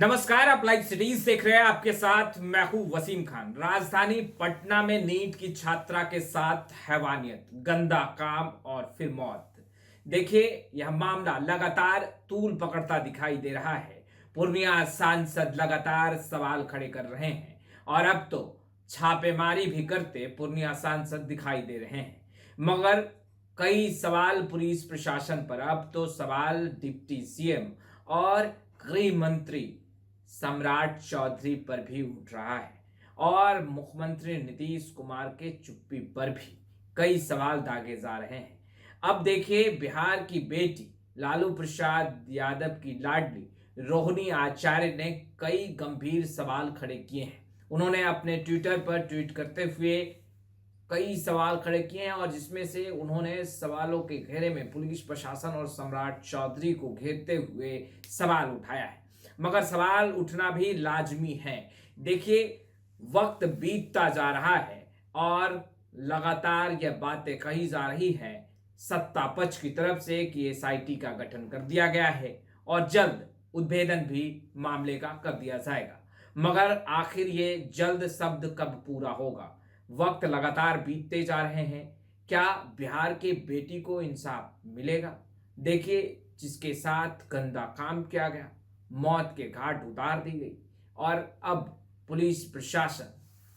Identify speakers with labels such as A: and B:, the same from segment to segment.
A: नमस्कार, आप live cities देख रहे हैं। आपके साथ मैं हूं वसीम खान। राजधानी पटना में नीट की छात्रा के साथ हैवानियत, गंदा काम और फिर मौत। देखिए, यह मामला लगातार तूल पकड़ता दिखाई दे रहा है। पूर्णिया सांसद लगातार सवाल खड़े कर रहे हैं और अब तो छापेमारी भी करते पूर्णिया सांसद दिखाई दे रहे हैं। मगर कई सवाल पुलिस प्रशासन पर, अब तो सवाल डिप्टी सीएम और गृह मंत्री सम्राट चौधरी पर भी उठ रहा है और मुख्यमंत्री नीतीश कुमार के चुप्पी पर भी कई सवाल दागे जा रहे हैं। अब देखिए, बिहार की बेटी लालू प्रसाद यादव की लाडली रोहिणी आचार्य ने कई गंभीर सवाल खड़े किए हैं। उन्होंने अपने ट्विटर पर ट्वीट करते हुए कई सवाल खड़े किए हैं और जिसमें से उन्होंने सवालों के घेरे में पुलिस प्रशासन और सम्राट चौधरी को घेरते हुए सवाल उठाया है। मगर सवाल उठना भी लाजमी है। देखिए, वक्त बीतता जा रहा है और लगातार यह बातें कही जा रही है सत्ता पक्ष की तरफ से कि एसआईटी का गठन कर दिया गया है और जल्द उद्भेदन भी मामले का कर दिया जाएगा। मगर आखिर ये जल्द शब्द कब पूरा होगा? वक्त लगातार बीतते जा रहे हैं। क्या बिहार के बेटी को इंसाफ मिलेगा? देखिए, जिसके साथ गंदा काम किया गया, मौत के घाट उतार दी गई और अब पुलिस प्रशासन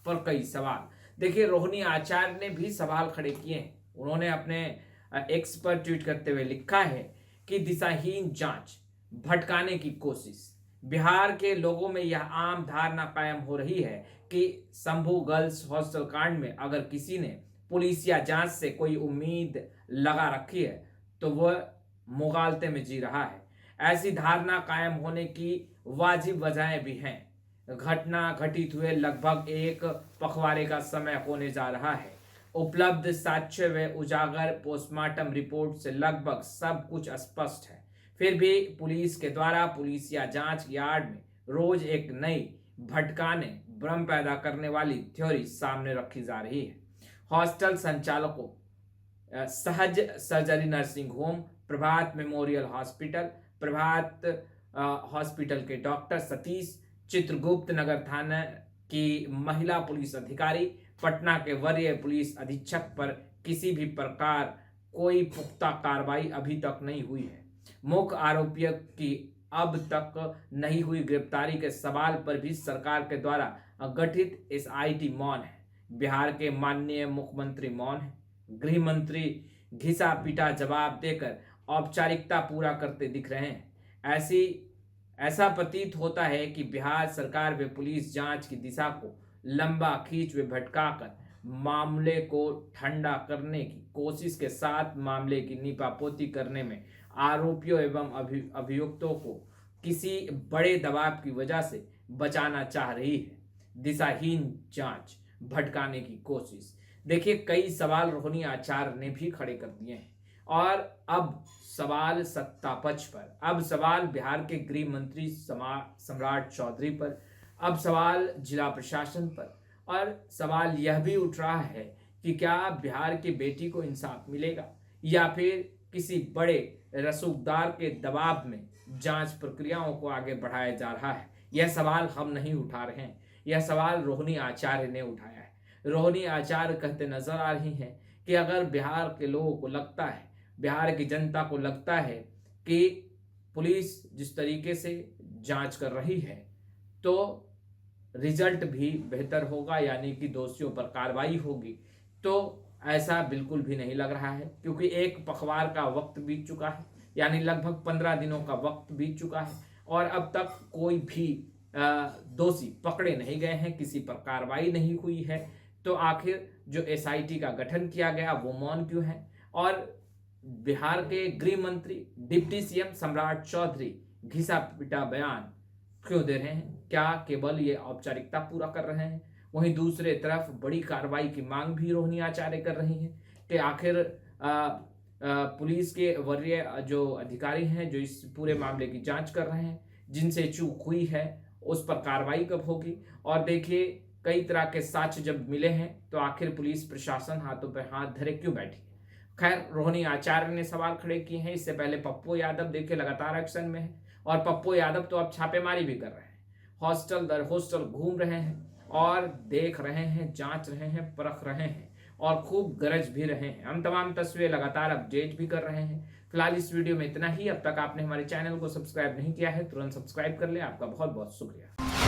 A: पर कई सवाल। देखिए, रोहिणी आचार्य ने भी सवाल खड़े किए हैं। उन्होंने अपने एक्स पर ट्वीट करते हुए लिखा है कि दिशाहीन जांच, भटकाने की कोशिश। बिहार के लोगों में यह आम धारणा कायम हो रही है कि शंभू गर्ल्स हॉस्टल कांड में अगर किसी ने पुलिस या जांच से कोई उम्मीद लगा रखी है तो वह मुगालते में जी रहा है। ऐसी धारणा कायम होने की वाजिब वजहें भी हैं। घटना घटित हुए लगभग एक पखवाड़े का समय होने जा रहा है। उपलब्ध साक्ष्य व उजागर पोस्टमार्टम रिपोर्ट से लगभग सब कुछ स्पष्ट है। फिर भी पुलिस के द्वारा पुलिस या जांच यार्ड में रोज एक नई भटकाने, भ्रम पैदा करने वाली थ्योरी सामने रखी जा रही है। हॉस्टल संचालकों, सहज सर्जरी नर्सिंग होम, प्रभात मेमोरियल हॉस्पिटल, प्रभात हॉस्पिटल के डॉक्टर सतीश, चित्रगुप्त नगर थाना की महिला पुलिस अधिकारी, पटना के वरीय पुलिस अधीक्षक पर किसी भी प्रकार कोई पुख्ता कार्रवाई अभी तक नहीं हुई है। मुख्य आरोपियों की अब तक नहीं हुई गिरफ्तारी के सवाल पर भी सरकार के द्वारा गठित एसआईटी मौन है। बिहार के माननीय मुख्यमंत्री मौन है। गृह मंत्री घिसा पीटा जवाब देकर औपचारिकता पूरा करते दिख रहे हैं। ऐसा प्रतीत होता है कि बिहार सरकार व पुलिस जांच की दिशा को लंबा खींच व भटकाकर मामले को ठंडा करने की कोशिश के साथ मामले की नीपापोती करने में आरोपियों एवं अभियुक्तों को किसी बड़े दबाव की वजह से बचाना चाह रही है। दिशाहीन जांच, भटकाने की कोशिश। देखिए, कई सवाल रोहिणी आचार्य ने भी खड़े कर दिए हैं और अब सवाल सत्ता पक्ष पर, अब सवाल बिहार के गृह मंत्री सम्राट चौधरी पर, अब सवाल जिला प्रशासन पर और सवाल यह भी उठ रहा है कि क्या बिहार की बेटी को इंसाफ मिलेगा या फिर किसी बड़े रसूखदार के दबाव में जांच प्रक्रियाओं को आगे बढ़ाया जा रहा है। यह सवाल हम नहीं उठा रहे हैं, यह सवाल रोहिणी आचार्य ने उठाया है। रोहिणी आचार्य कहते नजर आ रही हैं कि अगर बिहार के लोगों को लगता है, बिहार की जनता को लगता है कि पुलिस जिस तरीके से जांच कर रही है तो रिजल्ट भी बेहतर होगा, यानी कि दोषियों पर कार्रवाई होगी, तो ऐसा बिल्कुल भी नहीं लग रहा है। क्योंकि एक पखवार का वक्त बीत चुका है, यानी लगभग 15 दिनों का वक्त बीत चुका है और अब तक कोई भी दोषी पकड़े नहीं गए हैं, किसी पर कार्रवाई नहीं हुई है। तो आखिर जो एसआईटी का गठन किया गया वो मौन क्यों है? और बिहार के गृह मंत्री डिप्टी सीएम सम्राट चौधरी घिसा पिटा बयान क्यों दे रहे हैं? क्या केवल ये औपचारिकता पूरा कर रहे हैं? वहीं दूसरे तरफ बड़ी कार्रवाई की मांग भी रोहिणी आचार्य कर रही हैं कि आखिर पुलिस के वरीय जो अधिकारी हैं जो इस पूरे मामले की जांच कर रहे हैं, जिनसे चूक हुई है उस पर कार्रवाई कब होगी? और देखिए, कई तरह के साक्ष्य जब मिले हैं तो आखिर पुलिस प्रशासन हाथों पर हाथ धरे क्यों बैठी है? खैर, रोहिणी आचार्य ने सवाल खड़े किए हैं। इससे पहले पप्पू यादव देखिए लगातार एक्शन में है और पप्पू यादव तो अब छापेमारी भी कर रहे हैं। हॉस्टल दर हॉस्टल घूम रहे हैं और देख रहे हैं, जांच रहे हैं, परख रहे हैं और खूब गरज भी रहे हैं। हम तमाम तस्वीरें लगातार अपडेट भी कर रहे हैं। फिलहाल इस वीडियो में इतना ही। अब तक आपने हमारे चैनल को सब्सक्राइब नहीं किया है, तुरंत सब्सक्राइब कर ले। आपका बहुत बहुत शुक्रिया।